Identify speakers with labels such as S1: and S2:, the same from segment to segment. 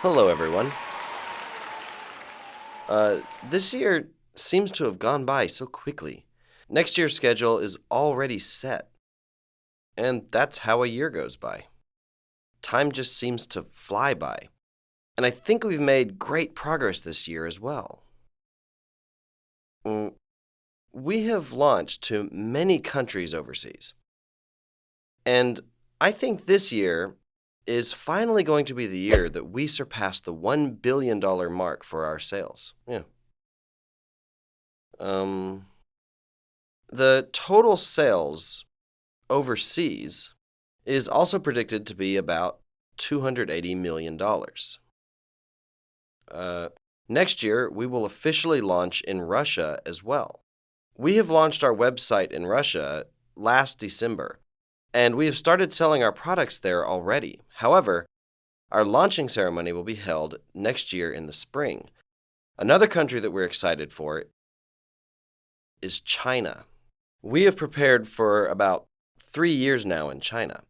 S1: Hello, everyone. This year seems to have gone by so quickly. Next year's schedule is already set, and that's how a year goes by. Time just seems to fly by, and I think we've made great progress this year as well. We have launched to many countries overseas, and I think this year is finally going to be the year that we surpass the $1 billion mark for our sales. The total sales overseas is also predicted to be about $280 million. Next year, we will officially launch in Russia as well. We have launched our website in Russia last December, and we have started selling our products there already. However, our launching ceremony will be held next year in the spring. Another country that we're excited for is China. We have prepared for about 3 years now in China.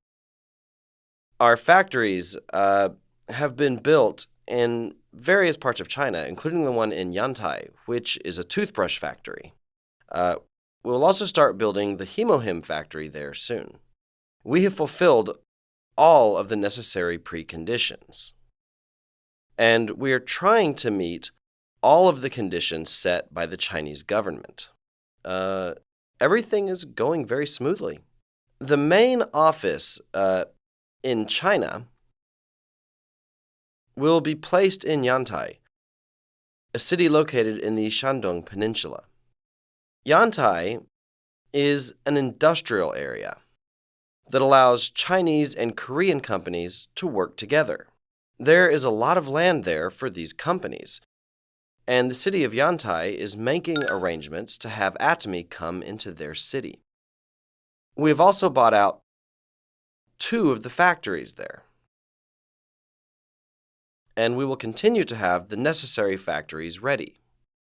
S1: Our factories have been built in various parts of China, including the one in Yantai, which is a toothbrush factory. We'll also start building the Hemohim factory there soon. We have fulfilled all of the necessary preconditions, and we are trying to meet all of the conditions set by the Chinese government. Everything is going very smoothly. The main office in China will be placed in Yantai, a city located in the Shandong Peninsula. Yantai is an industrial area that allows Chinese and Korean companies to work together. There is a lot of land there for these companies, and the city of Yantai is making arrangements to have Atomy come into their city. We have also bought out 2 of the factories there, and we will continue to have the necessary factories ready.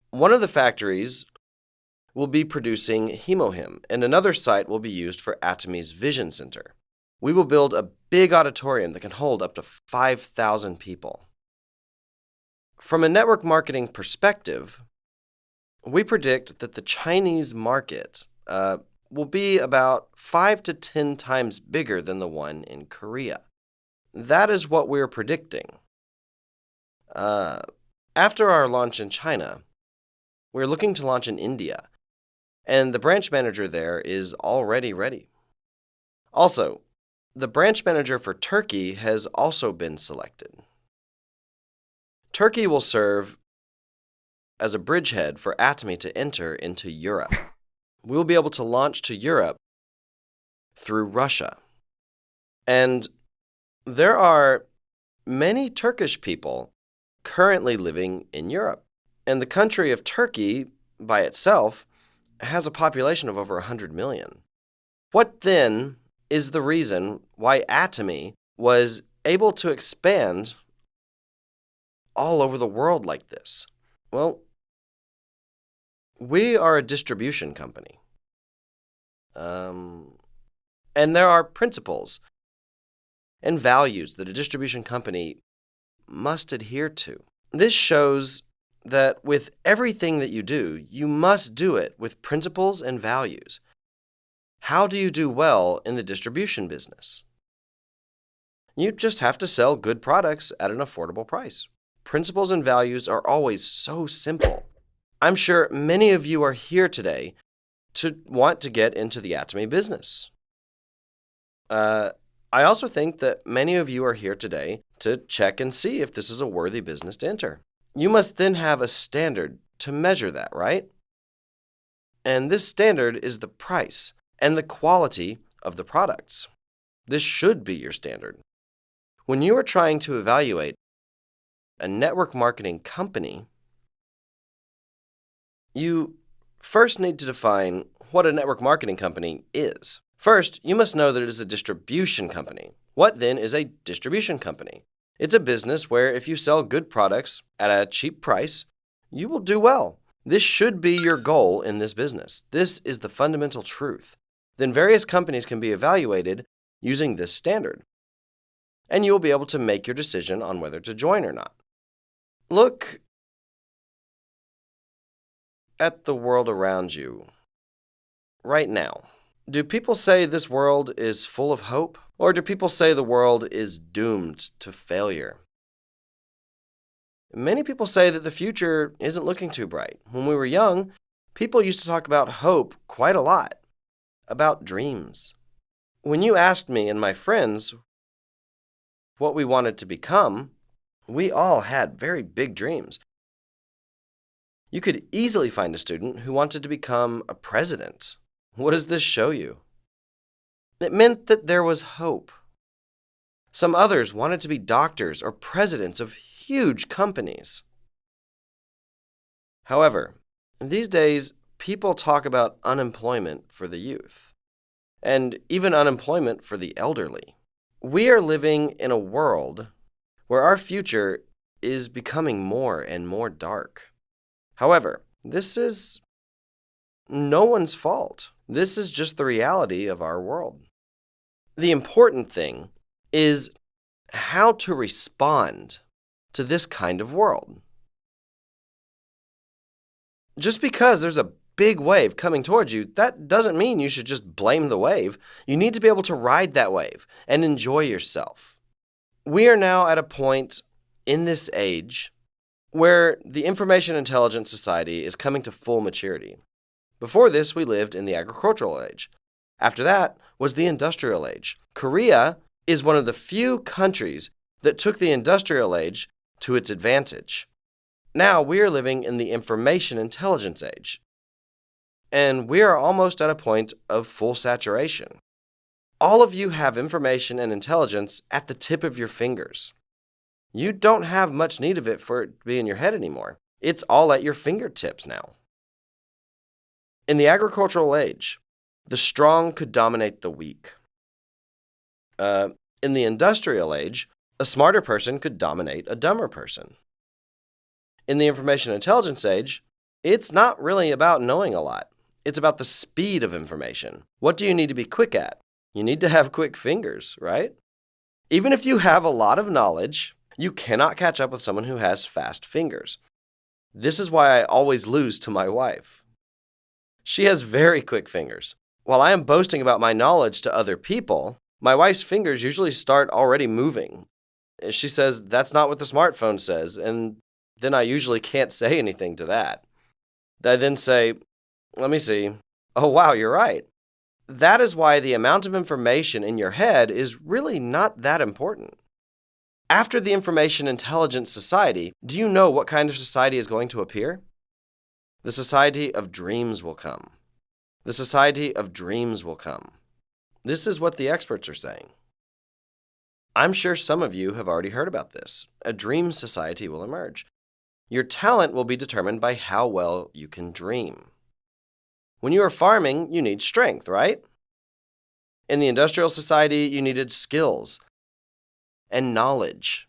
S1: One of the factories will be producing Hemohim, and another site will be used for Atomy's Vision Center. We will build a big auditorium that can hold up to 5,000 people. From a network marketing perspective, we predict that the Chinese market will be about 5 to 10 times bigger than the one in Korea. That is what we're predicting. After our launch in China, we're looking to launch in India, and the branch manager there is already ready. Also, the branch manager for Turkey has also been selected. Turkey will serve as a bridgehead for Atomy to enter into Europe. We will be able to launch to Europe through Russia. And there are many Turkish people currently living in Europe. And the country of Turkey, by itself, has a population of over 100 million. What then is the reason why Atomy was able to expand all over the world like this? Well, we are a distribution company. And there are principles and values that a distribution company must adhere to. This shows that with everything that you do, you must do it with principles and values. How do you do well in the distribution business? You just have to sell good products at an affordable price. Principles and values are always so simple. I'm sure many of you are here today to want to get into the Atomy business. I also think that many of you are here today to check and see if this is a worthy business to enter. You must then have a standard to measure that, right? And this standard is the price and the quality of the products. This should be your standard. When you are trying to evaluate a network marketing company, you first need to define what a network marketing company is. First, you must know that it is a distribution company. What then is a distribution company? It's a business where if you sell good products at a cheap price, you will do well. This should be your goal in this business. This is the fundamental truth. Then various companies can be evaluated using this standard, and you will be able to make your decision on whether to join or not. Look at the world around you right now. Do people say this world is full of hope? Or do people say the world is doomed to failure? Many people say that the future isn't looking too bright. When we were young, people used to talk about hope quite a lot, about dreams. When you asked me and my friends what we wanted to become, we all had very big dreams. You could easily find a student who wanted to become a president. What does this show you? It meant that there was hope. Some others wanted to be doctors or presidents of huge companies. However, these days, people talk about unemployment for the youth, and even unemployment for the elderly. We are living in a world where our future is becoming more and more dark. However, this is no one's fault. This is just the reality of our world. The important thing is how to respond to this kind of world. Just because there's a big wave coming towards you, that doesn't mean you should just blame the wave. You need to be able to ride that wave and enjoy yourself. We are now at a point in this age where the information intelligence society is coming to full maturity. Before this, we lived in the agricultural age. After that was the industrial age. Korea is one of the few countries that took the industrial age to its advantage. Now we are living in the information intelligence age, and we are almost at a point of full saturation. All of you have information and intelligence at the tip of your fingers. You don't have much need of it for it to be in your head anymore. It's all at your fingertips now. In the agricultural age, the strong could dominate the weak. In the industrial age, a smarter person could dominate a dumber person. In the information intelligence age, it's not really about knowing a lot. It's about the speed of information. What do you need to be quick at? You need to have quick fingers, right? Even if you have a lot of knowledge, you cannot catch up with someone who has fast fingers. This is why I always lose to my wife. She has very quick fingers. While I am boasting about my knowledge to other people, my wife's fingers usually start already moving. She says, "That's not what the smartphone says," and then I usually can't say anything to that. I then say, "Let me see. Oh, wow, you're right." That is why the amount of information in your head is really not that important. After the information intelligence society, do you know what kind of society is going to appear? The society of dreams will come. The society of dreams will come. This is what the experts are saying. I'm sure some of you have already heard about this. A dream society will emerge. Your talent will be determined by how well you can dream. When you are farming, you need strength, right? In the industrial society, you needed skills and knowledge.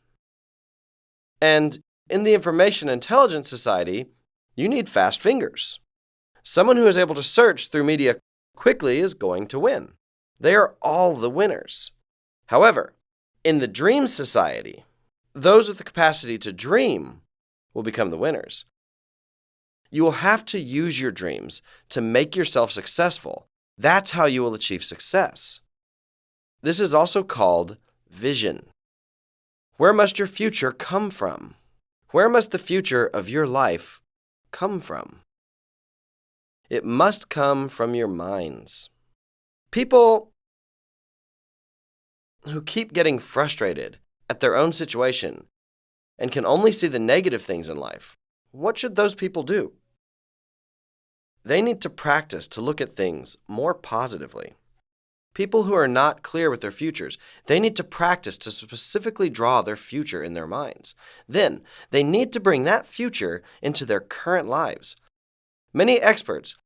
S1: And in the information intelligence society, you need fast fingers. Someone who is able to search through media quickly is going to win. They are all the winners. However, in the dream society, those with the capacity to dream will become the winners. You will have to use your dreams to make yourself successful. That's how you will achieve success. This is also called vision. Where must your future come from? Where must the future of your life come from? It must come from your minds. People who keep getting frustrated at their own situation and can only see the negative things in life, what should those people do? They need to practice to look at things more positively. People who are not clear with their futures, they need to practice to specifically draw their future in their minds. Then, they need to bring that future into their current lives. Many experts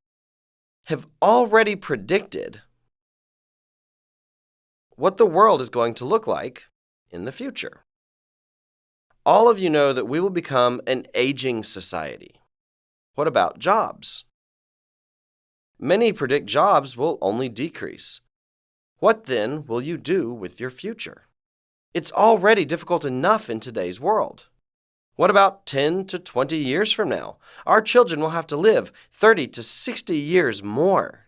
S1: have already predicted what the world is going to look like in the future. All of you know that we will become an aging society. What about jobs? Many predict jobs will only decrease. What then will you do with your future? It's already difficult enough in today's world. What about 10 to 20 years from now? Our children will have to live 30 to 60 years more.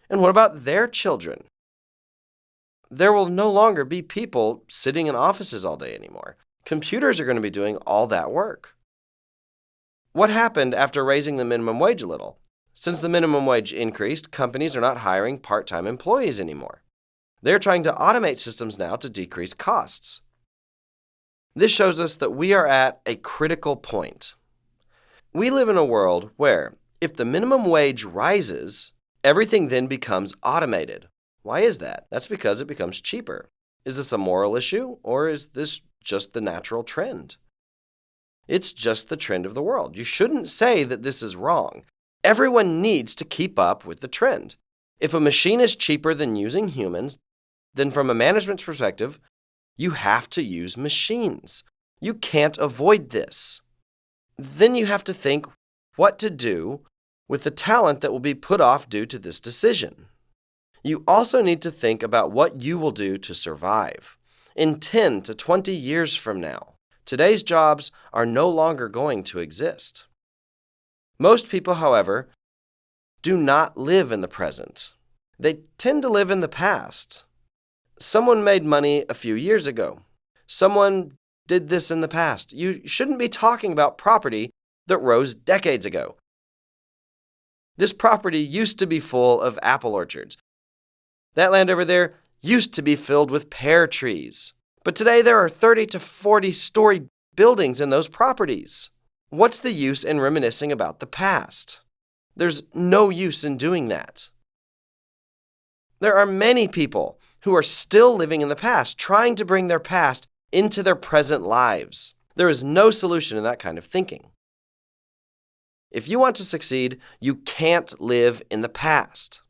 S1: And what about their children? There will no longer be people sitting in offices all day anymore. Computers are going to be doing all that work. What happened after raising the minimum wage a little? Since the minimum wage increased, companies are not hiring part-time employees anymore. They're trying to automate systems now to decrease costs. This shows us that we are at a critical point. We live in a world where, if the minimum wage rises, everything then becomes automated. Why is that? That's because it becomes cheaper. Is this a moral issue, or is this just the natural trend? It's just the trend of the world. You shouldn't say that this is wrong. Everyone needs to keep up with the trend. If a machine is cheaper than using humans, then from a management perspective, you have to use machines. You can't avoid this. Then you have to think what to do with the talent that will be put off due to this decision. You also need to think about what you will do to survive. In 10 to 20 years from now, today's jobs are no longer going to exist. Most people, however, do not live in the present. They tend to live in the past. Someone made money a few years ago. Someone did this in the past. You shouldn't be talking about property that rose decades ago. This property used to be full of apple orchards. That land over there used to be filled with pear trees. But today there are 30 to 40-story buildings in those properties. What's the use in reminiscing about the past? There's no use in doing that. There are many people who are still living in the past, trying to bring their past into their present lives. There is no solution in that kind of thinking. If you want to succeed, you can't live in the past.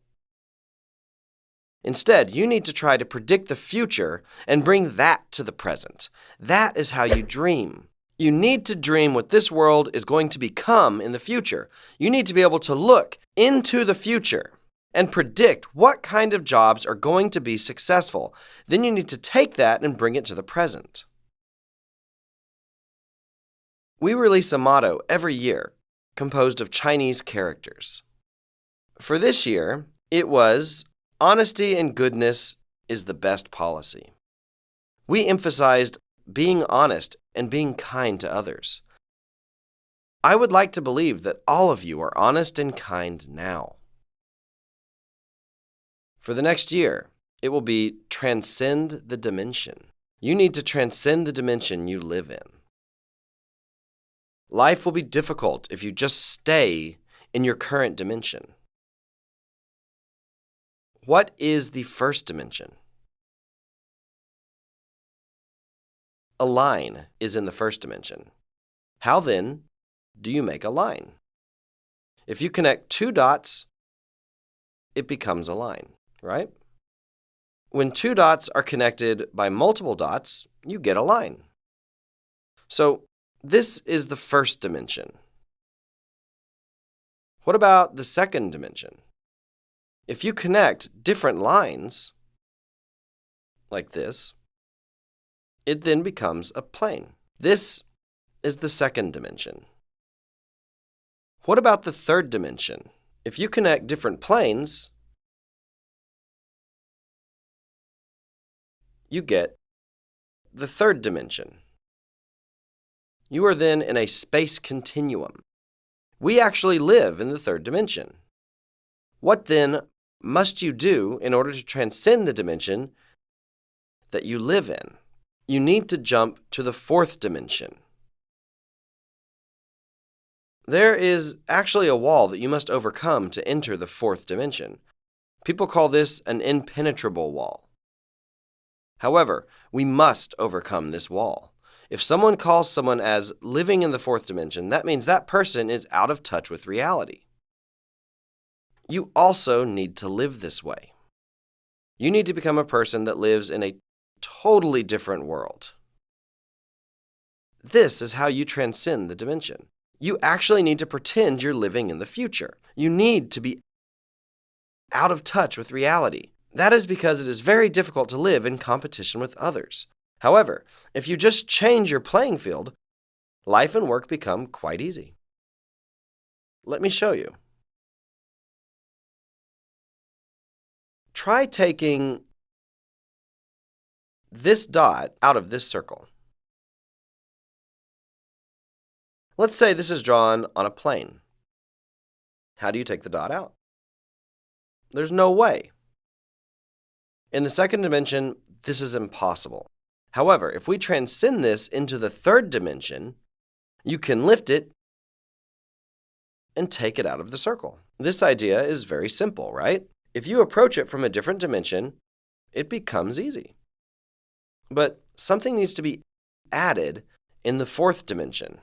S1: Instead, you need to try to predict the future and bring that to the present. That is how you dream. You need to dream what this world is going to become in the future. You need to be able to look into the future and predict what kind of jobs are going to be successful. Then you need to take that and bring it to the present. We release a motto every year composed of Chinese characters. For this year, it was, "Honesty and goodness is the best policy." We emphasized being honest and being kind to others. I would like to believe that all of you are honest and kind now. For the next year, it will be transcend the dimension. You need to transcend the dimension you live in. Life will be difficult if you just stay in your current dimension. What is the first dimension? A line is in the first dimension. How then do you make a line? If you connect two dots, it becomes a line, right? When two dots are connected by multiple dots, you get a line. So this is the first dimension. What about the second dimension? If you connect different lines, like this, it then becomes a plane. This is the second dimension. What about the third dimension? If you connect different planes, you get the third dimension. You are then in a space continuum. We actually live in the third dimension. What then must you do in order to transcend the dimension that you live in? You need to jump to the fourth dimension. There is actually a wall that you must overcome to enter the fourth dimension. People call this an impenetrable wall. However, we must overcome this wall. If someone calls someone as living in the fourth dimension, that means that person is out of touch with reality. You also need to live this way. You need to become a person that lives in a totally different world. This is how you transcend the dimension. You actually need to pretend you're living in the future. You need to be out of touch with reality. That is because it is very difficult to live in competition with others. However, if you just change your playing field, life and work become quite easy. Let me show you. Try taking this dot out of this circle. Let's say this is drawn on a plane. How do you take the dot out? There's no way. In the second dimension, this is impossible. However, if we transcend this into the third dimension, you can lift it and take it out of the circle. This idea is very simple, right? If you approach it from a different dimension, it becomes easy. But something needs to be added in the fourth dimension.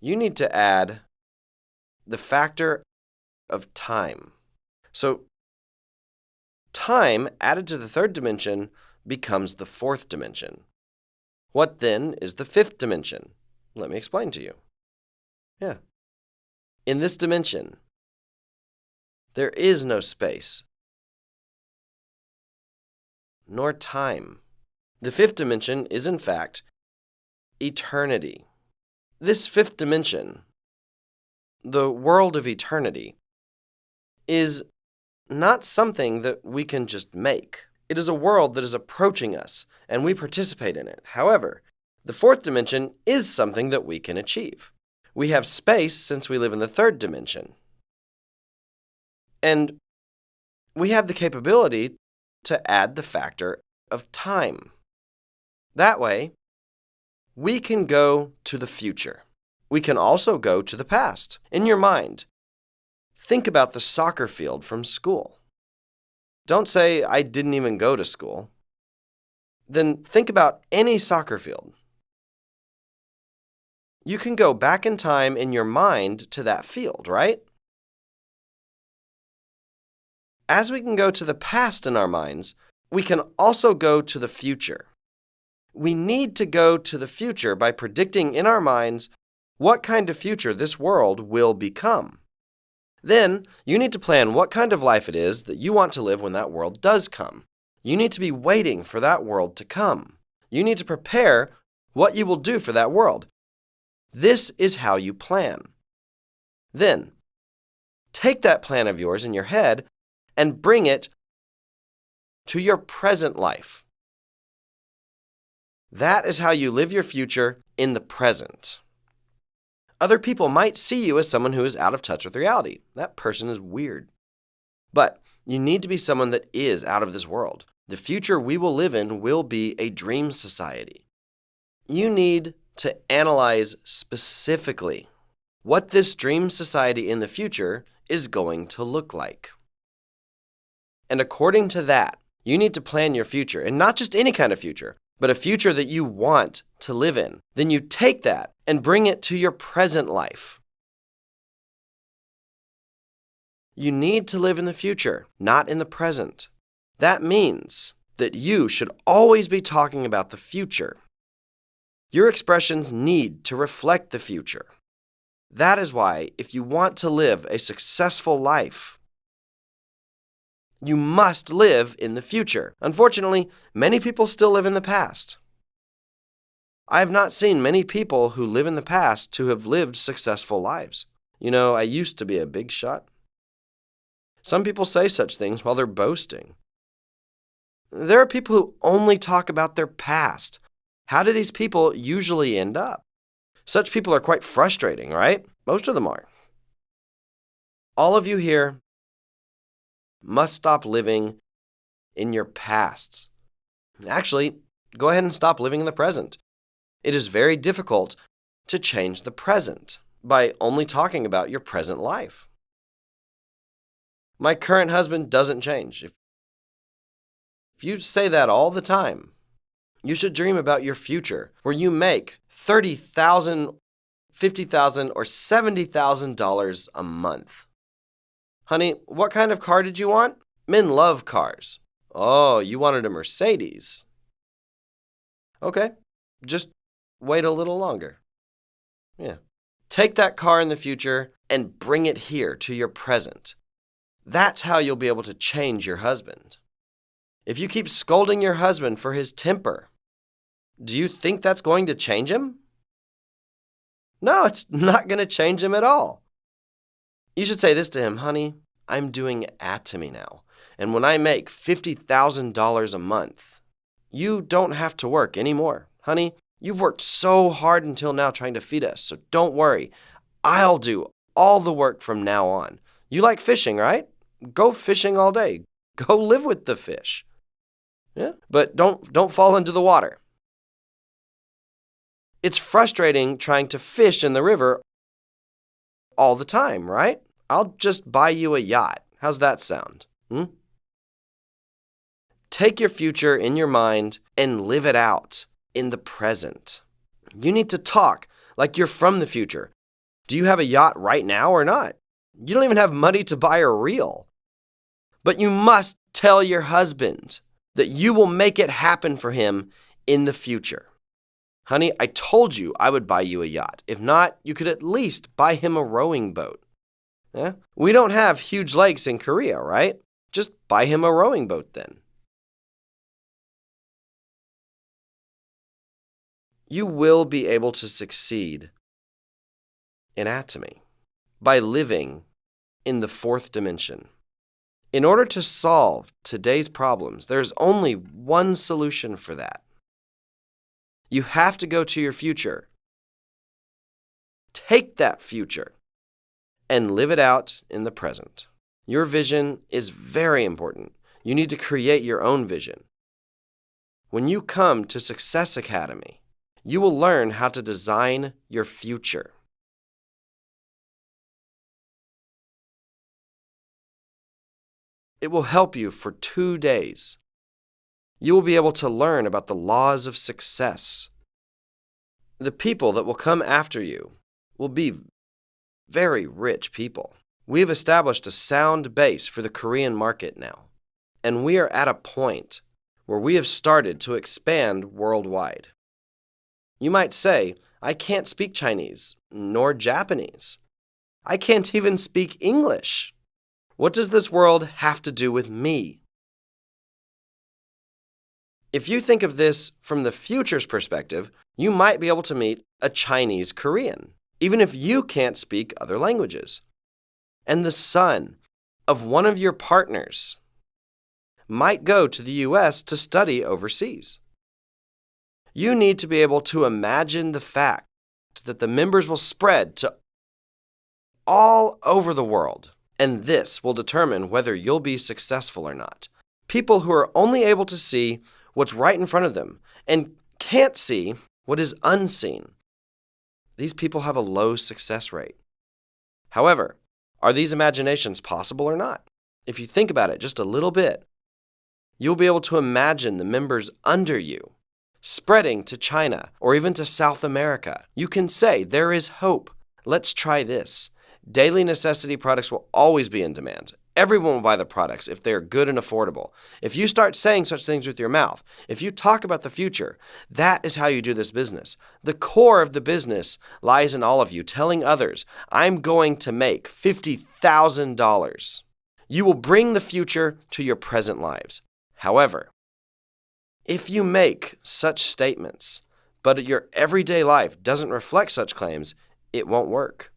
S1: You need to add the factor of time. So, time added to the third dimension becomes the fourth dimension. What then is the fifth dimension? Let me explain to you. In this dimension, there is no space, nor time. The fifth dimension is, in fact, eternity. This fifth dimension, the world of eternity, is not something that we can just make. It is a world that is approaching us, and we participate in it. However, the fourth dimension is something that we can achieve. We have space since we live in the third dimension. And we have the capability to add the factor of time. That way, we can go to the future. We can also go to the past. In your mind, think about the soccer field from school. Don't say, I didn't even go to school. Then think about any soccer field. You can go back in time in your mind to that field, right? As we can go to the past in our minds, we can also go to the future. We need to go to the future by predicting in our minds what kind of future this world will become. Then, you need to plan what kind of life it is that you want to live when that world does come. You need to be waiting for that world to come. You need to prepare what you will do for that world. This is how you plan. Then, take that plan of yours in your head and bring it to your present life. That is how you live your future in the present. Other people might see you as someone who is out of touch with reality. That person is weird. But you need to be someone that is out of this world. The future we will live in will be a dream society. You need to analyze specifically what this dream society in the future is going to look like. And according to that, you need to plan your future, and not just any kind of future, but a future that you want to live in. Then you take that and bring it to your present life. You need to live in the future, not in the present. That means that you should always be talking about the future. Your expressions need to reflect the future. That is why, if you want to live a successful life, you must live in the future. Unfortunately, many people still live in the past. I have not seen many people who live in the past to have lived successful lives. You know, I used to be a big shot. Some people say such things while they're boasting. There are people who only talk about their past. How do these people usually end up? Such people are quite frustrating, right? Most of them are. All of you here must stop living in your pasts. Actually, go ahead and stop living in the present. It is very difficult to change the present by only talking about your present life. My current husband doesn't change. If you say that all the time, you should dream about your future where you make $30,000, $50,000, or $70,000 a month. Honey, what kind of car did you want? Men love cars. Oh, you wanted a Mercedes. Okay, just wait a little longer. Take that car in the future and bring it here to your present. That's how you'll be able to change your husband. If you keep scolding your husband for his temper, Do you think that's going to change him? No, it's not going to change him at all. You should say this to him, honey, I'm doing Atomy now, and when I make $50,000 a month, you don't have to work anymore. Honey, you've worked so hard until now trying to feed us, so don't worry. I'll do all the work from now on. You like fishing, right? Go fishing all day. Go live with the fish. Yeah, but don't fall into the water. It's frustrating trying to fish in the river all the time, right? I'll just buy you a yacht. How's that sound? Take your future in your mind and live it out in the present. You need to talk like you're from the future. Do you have a yacht right now or not? You don't even have money to buy a reel. But you must tell your husband that you will make it happen for him in the future. Honey, I told you I would buy you a yacht. If not, you could at least buy him a rowing boat. Yeah? We don't have huge lakes in Korea, right? Just buy him a rowing boat then. You will be able to succeed in Atomy by living in the fourth dimension. In order to solve today's problems, there's only one solution for that. You have to go to your future. Take that future and live it out in the present. Your vision is very important. You need to create your own vision. When you come to Success Academy, you will learn how to design your future. It will help you for 2 days. You will be able to learn about the laws of success. The people that will come after you will be very rich people. We have established a sound base for the Korean market now, and we are at a point where we have started to expand worldwide. You might say, I can't speak Chinese, nor Japanese. I can't even speak English. What does this world have to do with me? If you think of this from the future's perspective, you might be able to meet a Chinese Korean, even if you can't speak other languages. And the son of one of your partners might go to the US to study overseas. You need to be able to imagine the fact that the members will spread to all over the world, and this will determine whether you'll be successful or not. People who are only able to see what's right in front of them and can't see what is unseen. These people have a low success rate. However, are these imaginations possible or not? If you think about it just a little bit, you'll be able to imagine the members under you spreading to China or even to South America. You can say, there is hope. Let's try this. Daily necessity products will always be in demand. Everyone will buy the products if they are good and affordable. If you start saying such things with your mouth, if you talk about the future, that is how you do this business. The core of the business lies in all of you telling others, I'm going to make $50,000. You will bring the future to your present lives. However, if you make such statements, but your everyday life doesn't reflect such claims, it won't work.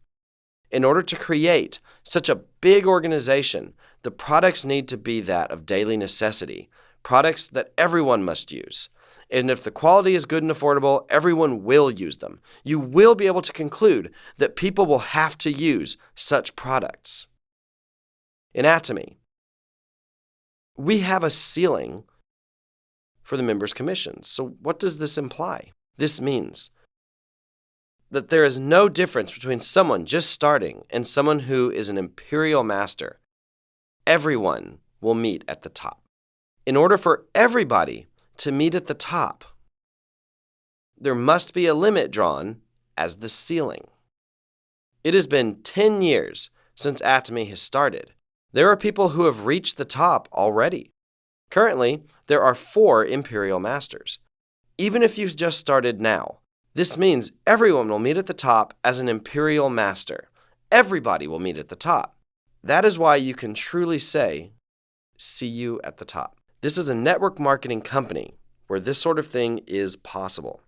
S1: In order to create such a big organization, the products need to be that of daily necessity, products that everyone must use. And if the quality is good and affordable, everyone will use them. You will be able to conclude that people will have to use such products. In Atomy, we have a ceiling for the members' commissions. So what does this imply? This means that there is no difference between someone just starting and someone who is an imperial master. Everyone will meet at the top. In order for everybody to meet at the top, there must be a limit drawn as the ceiling. It has been 10 years since Atomy has started. There are people who have reached the top already. Currently, there are 4 imperial masters. Even if you've just started now, this means everyone will meet at the top as an imperial master. Everybody will meet at the top. That is why you can truly say, see you at the top. This is a network marketing company where this sort of thing is possible.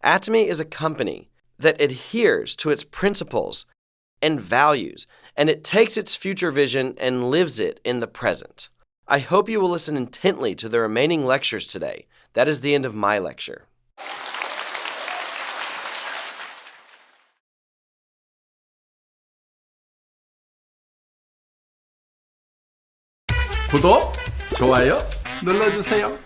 S1: Atomy is a company that adheres to its principles and values, and it takes its future vision and lives it in the present. I hope you will listen intently to the remaining lectures today. That is the end of my lecture.
S2: 구독, 좋아요 눌러주세요.